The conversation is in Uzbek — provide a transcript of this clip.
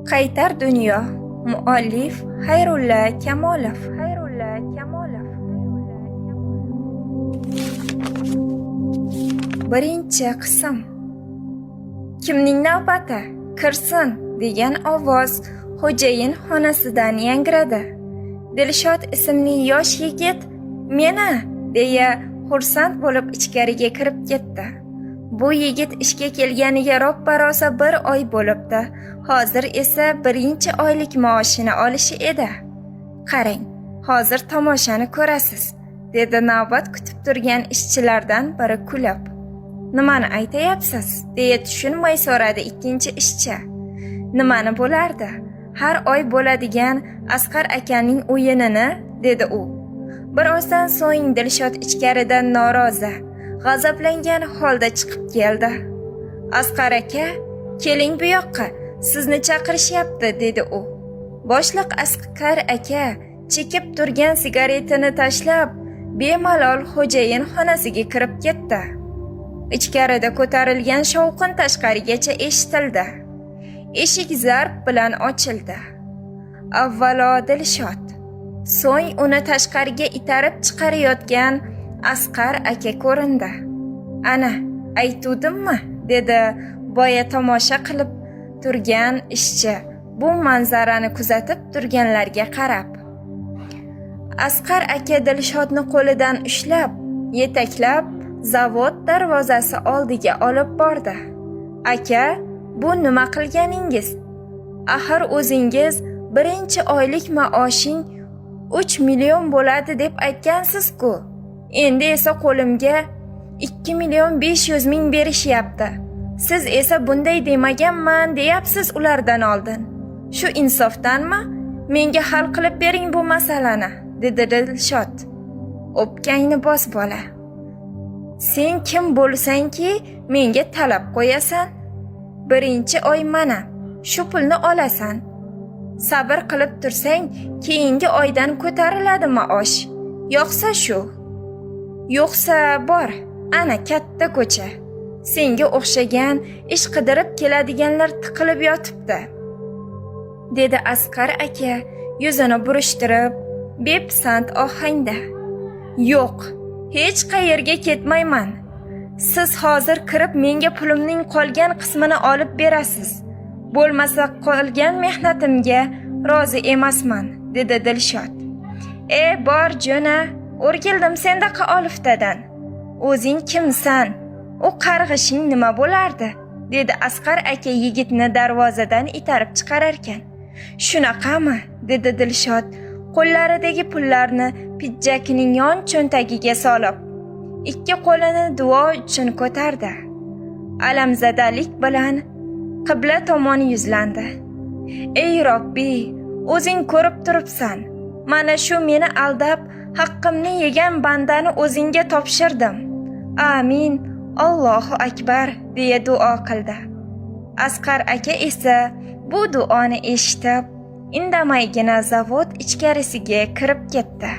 Qaytar dunyo. Muallif Xayrulla Kamolov. Birinchi qism. Kimning navbati? Kirsin degan ovoz xo'jayin xonasidan yangradi. Dilshod ismli yosh yigit "Meni" deya xursand bo'lib ichkariga kirib ketdi. Bu yigit ishga kelganiga ro'ppa-rosa 1 oy bo'libdi. Hozir esa birinchi oylik maoshini olishi edi. "Qarang, hozir tomoshani ko'rasiz", dedi navbat kutib turgan ishchilardan biri kulib. "Nimani aytayapsiz?" deya tushunmay so'radi ikkinchi ishchi. "Nimani bo'lardi? Har oy bo'ladigan Asqar akaning o'yinini", dedi u. Birozdan so'ng Dilshod ichkaridan norozi, g'azablangan holda chiqib keldi. "Asqar aka, keling bu yoqqa, sizni chaqirishyapti", dedi u. Boshliq Asqar aka chekib turgan sigaretini tashlab, bemalol xo'jayin xonasiga kirib ketdi. Ichkarida ko'tarilgan shovqin tashqarigacha eshitildi. Eshik zarb bilan ochildi. Avvalo Dilshod, so'ng uni tashqariga itarib chiqarayotgan Asqar aka ko'rindi. "Ana, aytuvdimmi?" dedi boya tomosha qilib turgan ishchi bu manzarani kuzatib turganlarga qarab. Asqar aka Dilshodni qo'lidan ushlab, yetaklab zavod darvozasi oldiga olib bordi. "Aka, bu nima qilganingiz? Axir o'zingiz birinchi oylik maoshing 3 million bo'ladi deb aytgansiz-ku. Endi esa qo'limga 2 million 500 ming berishyapti. Siz esa bunday demaganman deyapsiz ulardan oldin. Shu insofdanmi? Menga hal qilib bering bu masalani", dedi Dilshod. "O'pkangni bos bola. Sen kim bo'lsangki menga talab qo'yasan? Birinchi oy mana, shu pulni olasan. Sabr qilib tursang, keyingi oydan ko'tariladi maosh. Yo'qsa shu. Yo'qsa bor, ana katta ko'cha. Senga o'xshagan ish qidirib keladiganlar tiqilib yotibdi", dedi Asqar aka yuzini burishtirib, bepisand ohangda. "Yo'q, hech qayerga ketmayman. Siz hozir kirib menga pulimning qolgan qismini olib berasiz. Bo'lmasa qolgan mehnatimga rozi emasman", dedi Dilshod. Bor jo'na, o'rgildim sendaqa oliftadan. O'zing kimsan? U qarg'ishing nima bo'lardi?" dedi Asqar aka yigitni darvozadan itarib chiqararkan. "Shunaqami?" dedi Dilshod qo'llaridagi pullarni pidjakining yon cho'ntagiga solib, ikki qo'lini duo uchun ko'tardi. Alamzadalik bilan qibla tomon yuzlandi. "Ey Robbiy, o'zing ko'rib turibsan. Mana shu meni aldab, haqqimni yegan bandani o'zingga topshirdim. Amin, Allohu akbar", deya duo qildi. Asqar aka esa bu duoni eshitib, indamaygina zavod ichkarisiga kirib ketdi.